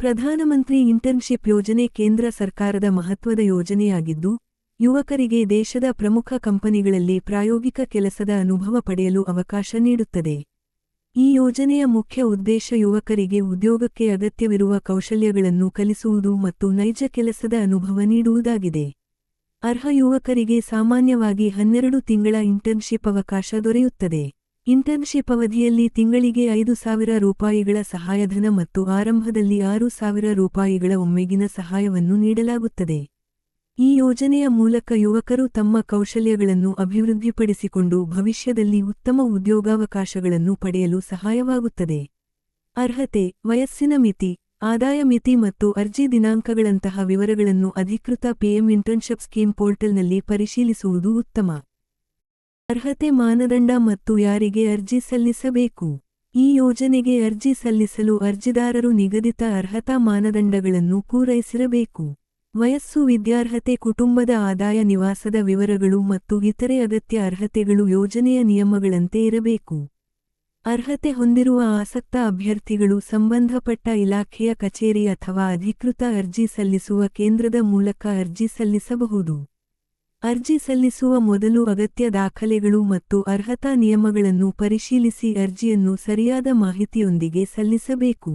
ಪ್ರಧಾನಮಂತ್ರಿ ಇಂಟರ್ನ್ಶಿಪ್ ಯೋಜನೆ ಕೇಂದ್ರ ಸರ್ಕಾರದ ಮಹತ್ವದ ಯೋಜನೆಯಾಗಿದ್ದು, ಯುವಕರಿಗೆ ದೇಶದ ಪ್ರಮುಖ ಕಂಪನಿಗಳಲ್ಲಿ ಪ್ರಾಯೋಗಿಕ ಕೆಲಸದ ಅನುಭವ ಪಡೆಯಲು ಅವಕಾಶ ನೀಡುತ್ತದೆ. ಈ ಯೋಜನೆಯ ಮುಖ್ಯ ಉದ್ದೇಶ ಯುವಕರಿಗೆ ಉದ್ಯೋಗಕ್ಕೆ ಅಗತ್ಯವಿರುವ ಕೌಶಲ್ಯಗಳನ್ನು ಕಲಿಸುವುದು ಮತ್ತು ನೈಜ ಕೆಲಸದ ಅನುಭವ ನೀಡುವುದಾಗಿದೆ. ಅರ್ಹ ಯುವಕರಿಗೆ ಸಾಮಾನ್ಯವಾಗಿ 12 ತಿಂಗಳ ಇಂಟರ್ನ್ಶಿಪ್ ಅವಕಾಶ ದೊರೆಯುತ್ತದೆ. ಇಂಟರ್ನ್ಶಿಪ್ ಅವಧಿಯಲ್ಲಿ ತಿಂಗಳಿಗೆ 5,000 ರೂಪಾಯಿಗಳ ಸಹಾಯಧನ ಮತ್ತು ಆರಂಭದಲ್ಲಿ 6,000 ರೂಪಾಯಿಗಳ ಒಮ್ಮೆಗಿನ ಸಹಾಯವನ್ನು ನೀಡಲಾಗುತ್ತದೆ. ಈ ಯೋಜನೆಯ ಮೂಲಕ ಯುವಕರು ತಮ್ಮ ಕೌಶಲ್ಯಗಳನ್ನು ಅಭಿವೃದ್ಧಿಪಡಿಸಿಕೊಂಡು ಭವಿಷ್ಯದಲ್ಲಿ ಉತ್ತಮ ಉದ್ಯೋಗಾವಕಾಶಗಳನ್ನು ಪಡೆಯಲು ಸಹಾಯವಾಗುತ್ತದೆ. ಅರ್ಹತೆ, ವಯಸ್ಸಿನ ಮಿತಿ, ಆದಾಯ ಮಿತಿ ಮತ್ತು ಅರ್ಜಿ ದಿನಾಂಕಗಳಂತಹ ವಿವರಗಳನ್ನು ಅಧಿಕೃತ ಪಿಎಂ ಇಂಟರ್ನ್ಶಿಪ್ ಸ್ಕೀಮ್ ಪೋರ್ಟಲ್ನಲ್ಲಿ ಪರಿಶೀಲಿಸುವುದು ಉತ್ತಮ. ಅರ್ಹತೆ ಮಾನದಂಡ ಮತ್ತು ಯಾರಿಗೆ ಅರ್ಜಿ ಸಲ್ಲಿಸಬೇಕು. ಈ ಯೋಜನೆಗೆ ಅರ್ಜಿ ಸಲ್ಲಿಸಲು ಅರ್ಜಿದಾರರು ನಿಗದಿತ ಅರ್ಹತಾ ಮಾನದಂಡಗಳನ್ನು ಪೂರೈಸಿರಬೇಕು. ವಯಸ್ಸು, ವಿದ್ಯಾರ್ಹತೆ, ಕುಟುಂಬದ ಆದಾಯ, ನಿವಾಸದ ವಿವರಗಳು ಮತ್ತು ಇತರೆ ಅಗತ್ಯ ಅರ್ಹತೆಗಳು ಯೋಜನೆಯ ನಿಯಮಗಳಂತೆ ಇರಬೇಕು. ಅರ್ಹತೆ ಹೊಂದಿರುವ ಆಸಕ್ತ ಅಭ್ಯರ್ಥಿಗಳು ಸಂಬಂಧಪಟ್ಟ ಇಲಾಖೆಯ ಕಚೇರಿ ಅಥವಾ ಅಧಿಕೃತ ಅರ್ಜಿ ಸಲ್ಲಿಸುವ ಕೇಂದ್ರದ ಮೂಲಕ ಅರ್ಜಿ ಸಲ್ಲಿಸಬಹುದು. ಅರ್ಜಿ ಸಲ್ಲಿಸುವ ಮೊದಲು ಅಗತ್ಯ ದಾಖಲೆಗಳು ಮತ್ತು ಅರ್ಹತಾ ನಿಯಮಗಳನ್ನು ಪರಿಶೀಲಿಸಿ ಅರ್ಜಿಯನ್ನು ಸರಿಯಾದ ಮಾಹಿತಿಯೊಂದಿಗೆ ಸಲ್ಲಿಸಬೇಕು.